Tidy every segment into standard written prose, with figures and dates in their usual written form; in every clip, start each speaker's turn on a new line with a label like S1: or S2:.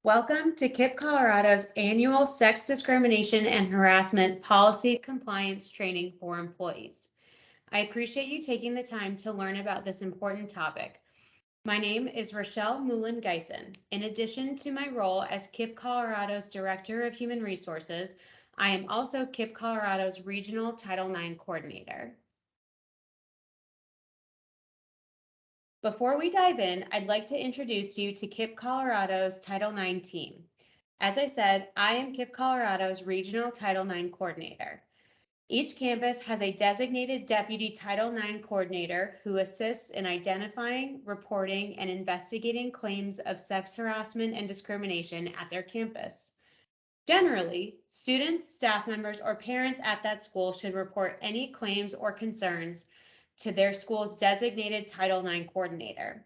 S1: Welcome to KIPP Colorado's annual Sex Discrimination and Harassment Policy Compliance Training for Employees. I appreciate you taking the time to learn about this important topic. My name is Rochelle Moulin-Geisen. In addition to my role as KIPP Colorado's Director of Human Resources, I am also KIPP Colorado's Regional Title IX Coordinator. Before we dive in, I'd like to introduce you to KIPP Colorado's Title IX team. As I said, I am KIPP Colorado's Regional Title IX Coordinator. Each campus has a designated Deputy Title IX Coordinator who assists in identifying, reporting, and investigating claims of sex harassment and discrimination at their campus. Generally, students, staff members, or parents at that school should report any claims or concerns to their school's designated Title IX Coordinator.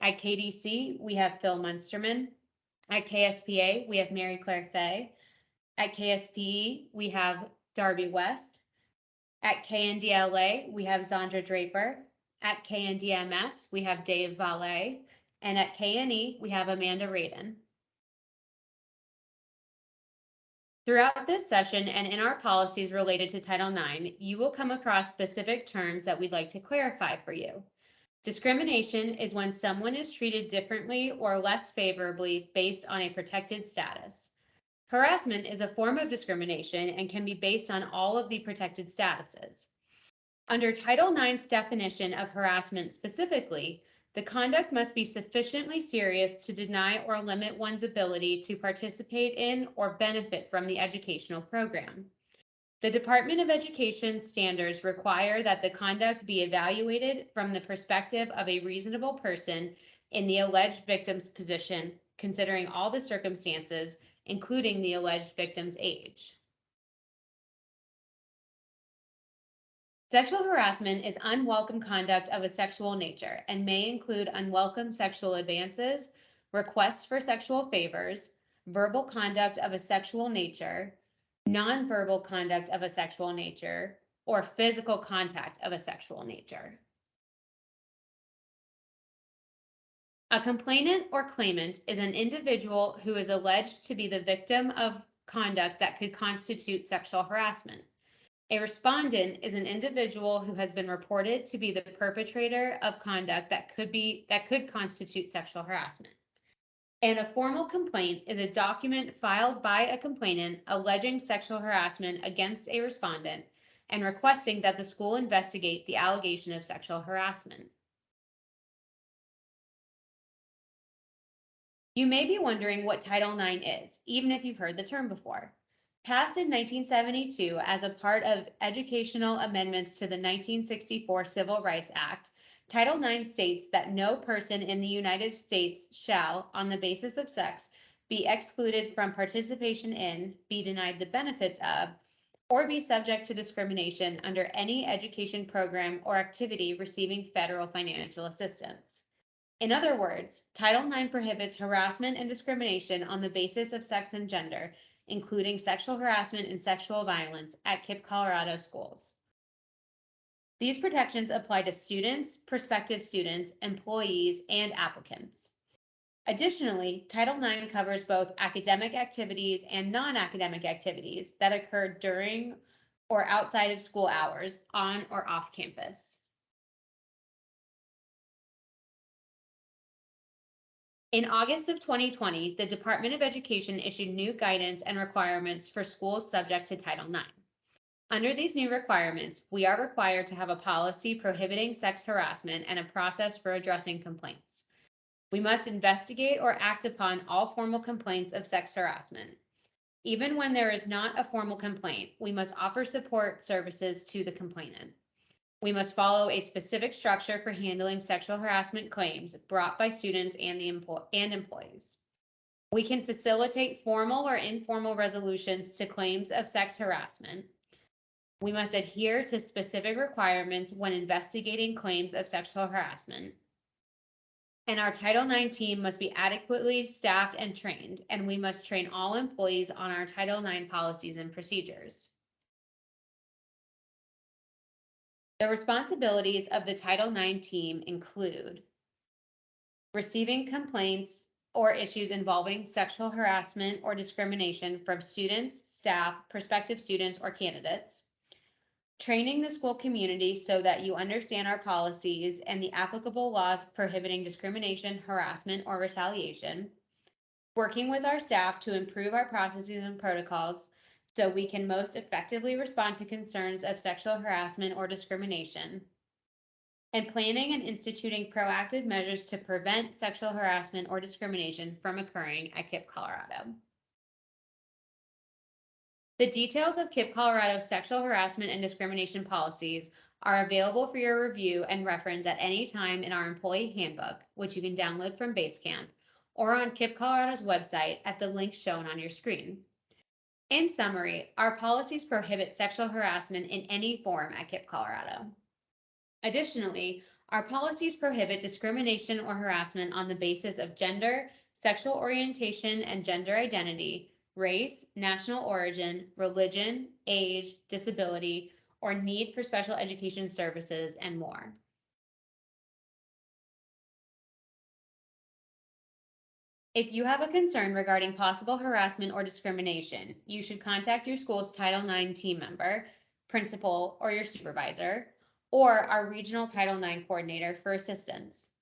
S1: At KDC, we have Phil Munsterman. At KSPA, we have Mary Claire Fay. At KSPE, we have Darby West. At KNDLA, we have Zandra Draper. At KNDMS, we have Dave Valet. And at KNE, we have Amanda Radin. Throughout this session and in our policies related to Title IX, you will come across specific terms that we'd like to clarify for you. Discrimination is when someone is treated differently or less favorably based on a protected status. Harassment is a form of discrimination and can be based on all of the protected statuses. Under Title IX's definition of harassment specifically, the conduct must be sufficiently serious to deny or limit one's ability to participate in or benefit from the educational program. The Department of Education standards require that the conduct be evaluated from the perspective of a reasonable person in the alleged victim's position, considering all the circumstances, including the alleged victim's age. Sexual harassment is unwelcome conduct of a sexual nature and may include unwelcome sexual advances, requests for sexual favors, verbal conduct of a sexual nature, nonverbal conduct of a sexual nature, or physical contact of a sexual nature. A complainant or claimant is an individual who is alleged to be the victim of conduct that could constitute sexual harassment. A respondent is an individual who has been reported to be the perpetrator of conduct that could constitute sexual harassment. And a formal complaint is a document filed by a complainant alleging sexual harassment against a respondent and requesting that the school investigate the allegation of sexual harassment. You may be wondering what Title IX is, even if you've heard the term before. Passed in 1972 as a part of educational amendments to the 1964 Civil Rights Act, Title IX states that no person in the United States shall, on the basis of sex, be excluded from participation in, be denied the benefits of, or be subject to discrimination under any education program or activity receiving federal financial assistance. In other words, Title IX prohibits harassment and discrimination on the basis of sex and gender, including sexual harassment and sexual violence at KIPP Colorado schools. These protections apply to students, prospective students, employees, and applicants. Additionally, Title IX covers both academic activities and non-academic activities that occur during or outside of school hours, on or off campus. In August of 2020, the Department of Education issued new guidance and requirements for schools subject to Title IX. Under these new requirements, we are required to have a policy prohibiting sex harassment and a process for addressing complaints. We must investigate or act upon all formal complaints of sex harassment. Even when there is not a formal complaint, we must offer support services to the complainant. We must follow a specific structure for handling sexual harassment claims brought by students and employees. We can facilitate formal or informal resolutions to claims of sex harassment. We must adhere to specific requirements when investigating claims of sexual harassment. And our Title IX team must be adequately staffed and trained, and we must train all employees on our Title IX policies and procedures. The responsibilities of the Title IX team include receiving complaints or issues involving sexual harassment or discrimination from students, staff, prospective students, or candidates. Training the school community so that you understand our policies and the applicable laws prohibiting discrimination, harassment, or retaliation. Working with our staff to improve our processes and protocols so we can most effectively respond to concerns of sexual harassment or discrimination, and planning and instituting proactive measures to prevent sexual harassment or discrimination from occurring at KIPP Colorado. The details of KIPP Colorado's sexual harassment and discrimination policies are available for your review and reference at any time in our employee handbook, which you can download from Basecamp, or on KIPP Colorado's website at the link shown on your screen. In summary, our policies prohibit sexual harassment in any form at KIPP Colorado. Additionally, our policies prohibit discrimination or harassment on the basis of gender, sexual orientation and gender identity, race, national origin, religion, age, disability, or need for special education services, and more. If you have a concern regarding possible harassment or discrimination, you should contact your school's Title IX team member, principal, or your supervisor, or our regional Title IX coordinator for assistance.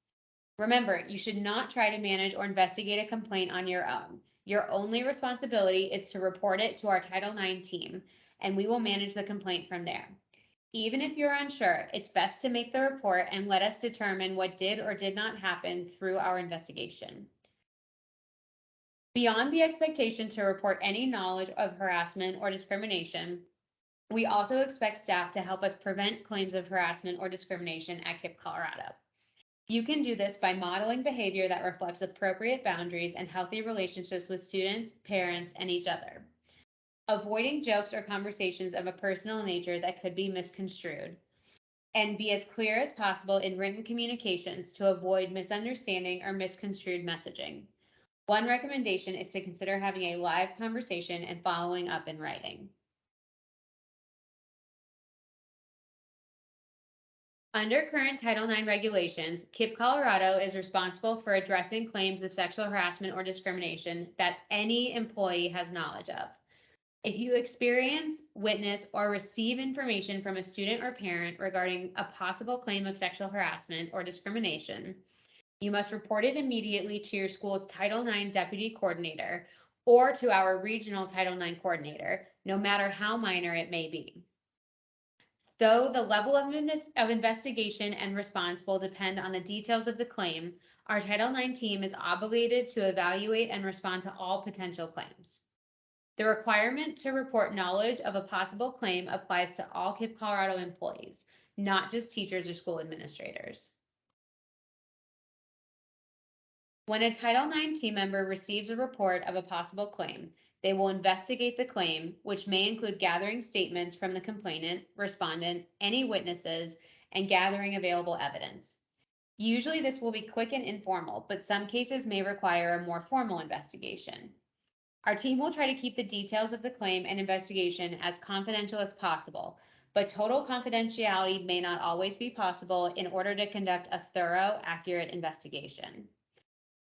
S1: Remember, you should not try to manage or investigate a complaint on your own. Your only responsibility is to report it to our Title IX team, and we will manage the complaint from there. Even if you're unsure, it's best to make the report and let us determine what did or did not happen through our investigation. Beyond the expectation to report any knowledge of harassment or discrimination, we also expect staff to help us prevent claims of harassment or discrimination at KIPP Colorado. You can do this by modeling behavior that reflects appropriate boundaries and healthy relationships with students, parents, and each other. Avoiding jokes or conversations of a personal nature that could be misconstrued. And be as clear as possible in written communications to avoid misunderstanding or misconstrued messaging. One recommendation is to consider having a live conversation and following up in writing. Under current Title IX regulations, KIPP Colorado is responsible for addressing claims of sexual harassment or discrimination that any employee has knowledge of. If you experience, witness, or receive information from a student or parent regarding a possible claim of sexual harassment or discrimination, you must report it immediately to your school's Title IX deputy coordinator or to our regional Title IX coordinator, no matter how minor it may be. Though the level of investigation and response will depend on the details of the claim, our Title IX team is obligated to evaluate and respond to all potential claims. The requirement to report knowledge of a possible claim applies to all KIPP Colorado employees, not just teachers or school administrators. When a Title IX team member receives a report of a possible claim, they will investigate the claim, which may include gathering statements from the complainant, respondent, any witnesses, and gathering available evidence. Usually this will be quick and informal, but some cases may require a more formal investigation. Our team will try to keep the details of the claim and investigation as confidential as possible, but total confidentiality may not always be possible in order to conduct a thorough, accurate investigation.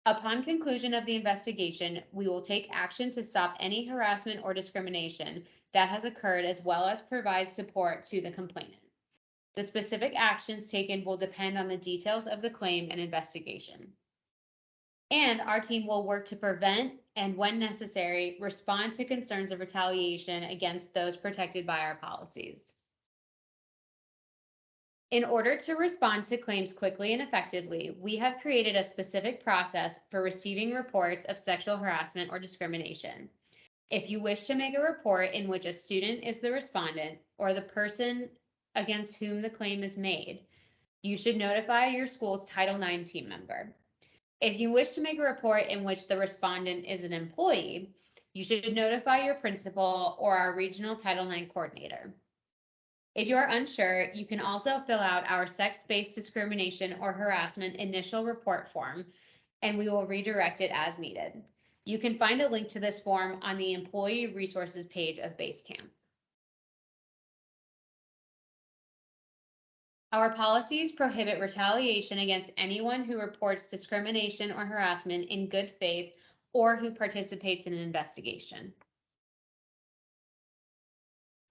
S1: Upon conclusion of the investigation, we will take action to stop any harassment or discrimination that has occurred, as well as provide support to the complainant. The specific actions taken will depend on the details of the claim and investigation. And our team will work to prevent and, when necessary, respond to concerns of retaliation against those protected by our policies. In order to respond to claims quickly and effectively, we have created a specific process for receiving reports of sexual harassment or discrimination. If you wish to make a report in which a student is the respondent or the person against whom the claim is made, you should notify your school's Title IX team member. If you wish to make a report in which the respondent is an employee, you should notify your principal or our regional Title IX coordinator. If you are unsure, you can also fill out our sex-based discrimination or harassment initial report form, and we will redirect it as needed. You can find a link to this form on the Employee Resources page of Basecamp. Our policies prohibit retaliation against anyone who reports discrimination or harassment in good faith or who participates in an investigation.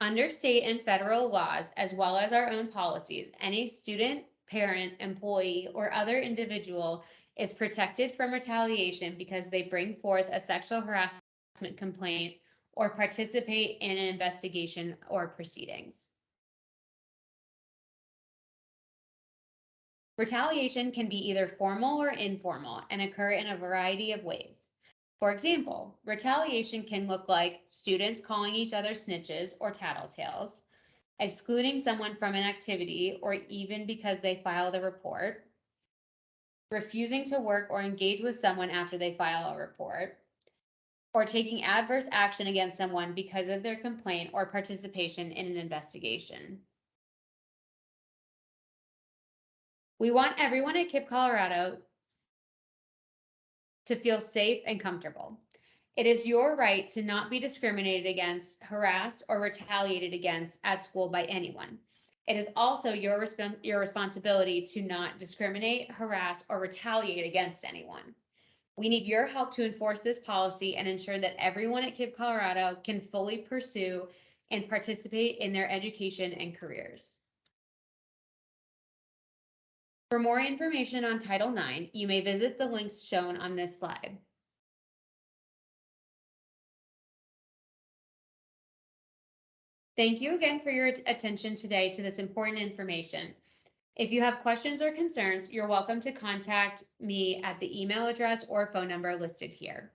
S1: Under state and federal laws, as well as our own policies, any student, parent, employee, or other individual is protected from retaliation because they bring forth a sexual harassment complaint or participate in an investigation or proceedings. Retaliation can be either formal or informal and occur in a variety of ways. For example, retaliation can look like students calling each other snitches or tattletales, excluding someone from an activity or even because they filed a report, refusing to work or engage with someone after they file a report, or taking adverse action against someone because of their complaint or participation in an investigation. We want everyone at KIPP Colorado to feel safe and comfortable. It is your right to not be discriminated against, harassed, or retaliated against at school by anyone. It is also your responsibility to not discriminate, harass, or retaliate against anyone. We need your help to enforce this policy and ensure that everyone at KIPP Colorado can fully pursue and participate in their education and careers. For more information on Title IX, you may visit the links shown on this slide. Thank you again for your attention today to this important information. If you have questions or concerns, you're welcome to contact me at the email address or phone number listed here.